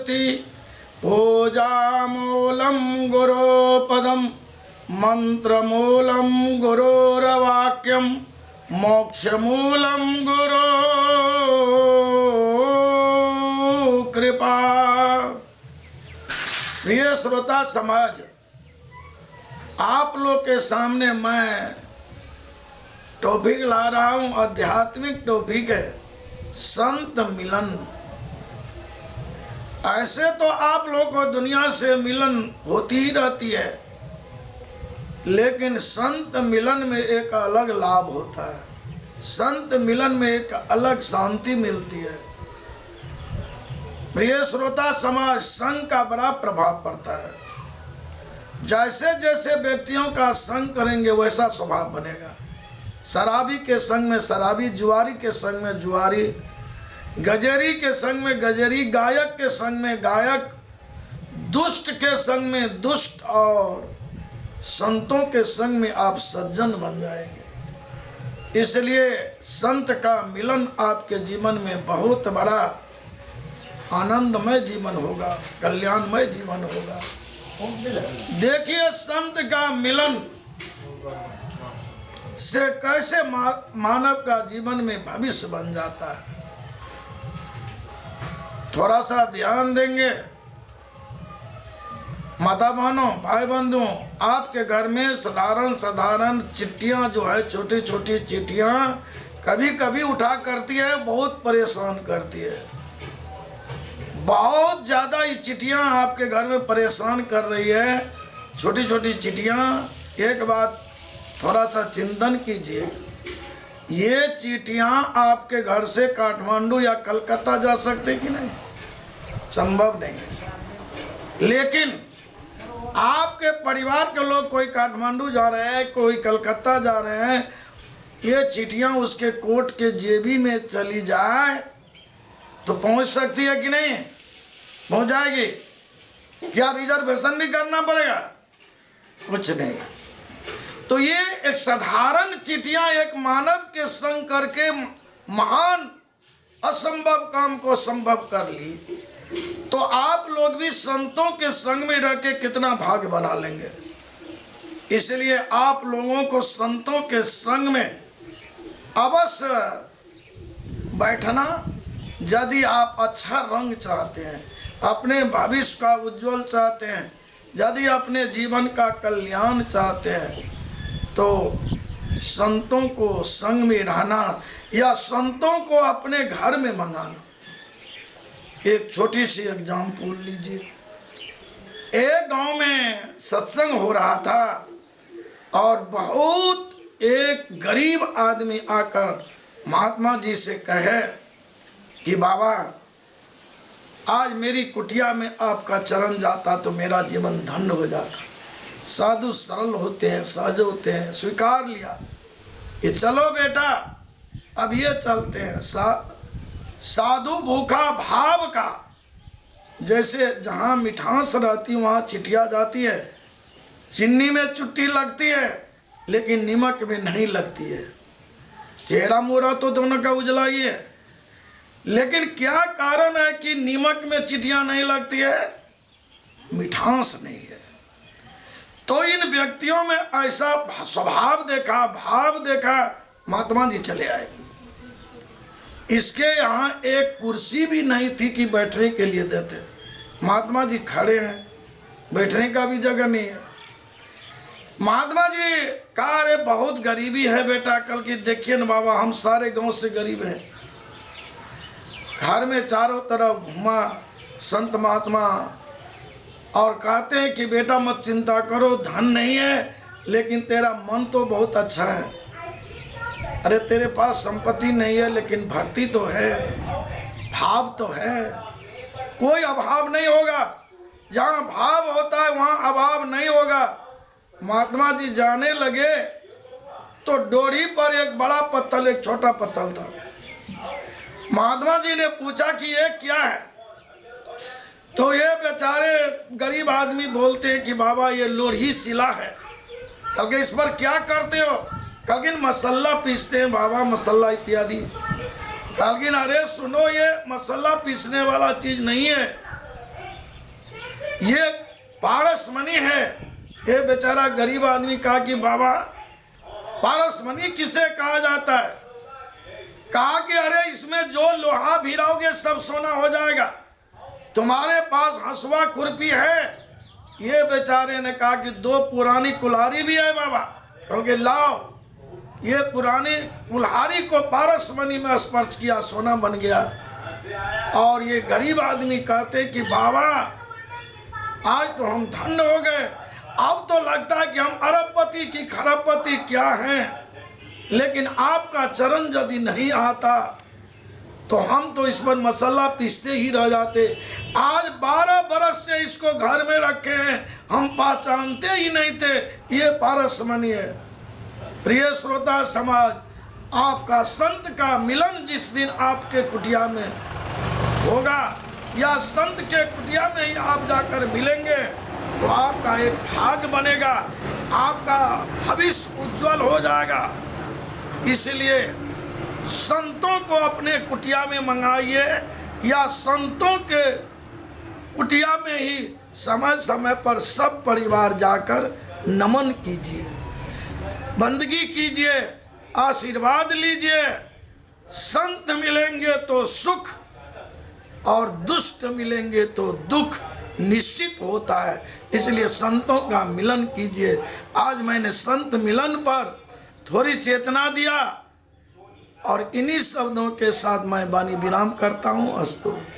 मूर्ति पूजामूलं गुरोपदं मंत्रमूलं गुरोरवाक्यं मोक्षमूलं गुरो कृपा। प्रिय श्रोता समाज, आप लोग के सामने मैं टॉपिक ला रहा हूं, आध्यात्मिक टॉपिक है, संत मिलन। ऐसे तो आप लोगों को दुनिया से मिलन होती ही रहती है, लेकिन संत मिलन में एक अलग लाभ होता है। संत मिलन में एक अलग शांति मिलती है। प्रिय श्रोता समाज, संग का बड़ा प्रभाव पड़ता है। जैसे जैसे व्यक्तियों का संग करेंगे वैसा स्वभाव बनेगा। शराबी के संग में शराबी, जुआरी के संग में जुआरी, गजेरी के संग में गजेरी, गायक के संग में गायक, दुष्ट के संग में दुष्ट, और संतों के संग में आप सज्जन बन जाएंगे। इसलिए संत का मिलन आपके जीवन में बहुत बड़ा आनंदमय जीवन होगा, कल्याणमय जीवन होगा। देखिए, संत का मिलन से कैसे मानव का जीवन में भविष्य बन जाता है। थोड़ा सा ध्यान देंगे माता बहनों, भाई बंधुओं, आपके घर में साधारण चिट्ठियां जो है, छोटी छोटी चिट्ठियां कभी कभी उठा करती है, बहुत परेशान करती है। बहुत ज़्यादा ये चिट्ठियां आपके घर में परेशान कर रही है, छोटी छोटी चिट्ठियां। एक बात थोड़ा सा चिंतन कीजिए, ये चिट्ठियां आपके घर से काठमांडू या कलकत्ता जा सकते कि नहीं? संभव नहीं है। लेकिन आपके परिवार के लोग कोई काठमांडू जा रहे हैं, कोई कलकत्ता जा रहे हैं, ये चिट्ठियां उसके कोट के जेबी में चली जाए तो पहुंच सकती है कि नहीं? पहुंच जाएगी। क्या रिजर्वेशन भी करना पड़ेगा? कुछ नहीं। तो ये एक साधारण चिट्ठियां एक मानव के संग करके महान असंभव काम को संभव कर ली, तो आप लोग भी संतों के संग में रह के कितना भाग्य बना लेंगे। इसलिए आप लोगों को संतों के संग में अवश्य बैठना। यदि आप अच्छा रंग चाहते हैं, अपने भविष्य का उज्जवल चाहते हैं, यदि अपने जीवन का कल्याण चाहते हैं, तो संतों को संग में रहना या संतों को अपने घर में मंगाना। एक छोटी सी एग्जाम्पल लीजिए। एक गांव में सत्संग हो रहा था और बहुत एक गरीब आदमी आकर महात्मा जी से कहे कि बाबा, आज मेरी कुटिया में आपका चरण जाता तो मेरा जीवन धन्य हो जाता। साधु सरल होते हैं, सहज होते हैं, स्वीकार लिया कि चलो बेटा अब ये चलते हैं। साधु भूखा भाव का, जैसे जहाँ मिठास रहती वहाँ चिटिया जाती है, चीनी में चुट्टी लगती है लेकिन नमक में नहीं लगती है। चेहरा मोहरा तो दोनों का उजला ही है, लेकिन क्या कारण है कि नमक में चिटियां नहीं लगती है? मिठास नहीं है। तो इन व्यक्तियों में ऐसा स्वभाव देखा, भाव देखा, महात्मा जी चले आए। इसके यहाँ एक कुर्सी भी नहीं थी कि बैठने के लिए देते। महात्मा जी खड़े हैं, बैठने का भी जगह नहीं है। महात्मा जी कहा, अरे बहुत गरीबी है बेटा, कल की देखिए ना बाबा, हम सारे गांव से गरीब हैं। घर में चारों तरफ घुमा संत महात्मा और कहते हैं कि बेटा मत चिंता करो, धन नहीं है लेकिन तेरा मन तो बहुत अच्छा है। अरे तेरे पास संपत्ति नहीं है लेकिन भक्ति तो है, भाव तो है, कोई अभाव नहीं होगा। जहाँ भाव होता है वहाँ अभाव नहीं होगा। महात्मा जी जाने लगे तो डोरी पर एक बड़ा पत्थर, एक छोटा पत्थर था। महात्मा जी ने पूछा कि ये क्या है? तो ये बेचारे गरीब आदमी बोलते हैं कि बाबा ये लोढ़ी शिला है। कल के इस पर क्या करते हो? कल मसाला पीसते हैं बाबा, मसाला इत्यादि। कल अरे सुनो, ये मसाला पीसने वाला चीज़ नहीं है, ये पारसमणि है। ये बेचारा गरीब आदमी कहा कि बाबा पारसमणि किसे कहा जाता है? कहा कि अरे इसमें जो लोहा भिराओगे सब सोना हो जाएगा, तुम्हारे पास हंसुआ खुरपी है? ये बेचारे ने कहा कि 2 पुरानी कुल्हाड़ी भी है बाबा। क्योंकि लाओ, ये पुरानी कुल्हाड़ी को पारसमणि में स्पर्श किया, सोना बन गया। और ये गरीब आदमी कहते कि बाबा आज तो हम धन्य हो गए, अब तो लगता है कि हम अरबपति की खरबपति क्या हैं। लेकिन आपका चरण यदि नहीं आता तो हम तो इस पर मसाला पीसते ही रह जाते। आज 12 बरस से इसको घर में रखे हैं, हम पहचानते ही नहीं थे ये पारसमणि है। प्रिय श्रोता समाज, आपका संत का मिलन जिस दिन आपके कुटिया में होगा या संत के कुटिया में ही आप जाकर मिलेंगे तो आपका एक भाग बनेगा, आपका भविष्य उज्जवल हो जाएगा। इसलिए संतों को अपने कुटिया में मंगाइए या संतों के कुटिया में ही समय समय पर सब परिवार जाकर नमन कीजिए, बंदगी कीजिए, आशीर्वाद लीजिए। संत मिलेंगे तो सुख और दुष्ट मिलेंगे तो दुख निश्चित होता है। इसलिए संतों का मिलन कीजिए। आज मैंने संत मिलन पर थोड़ी चेतना दिया और इन्हीं शब्दों के साथ मैं वाणी विराम करता हूँ। अस्तु।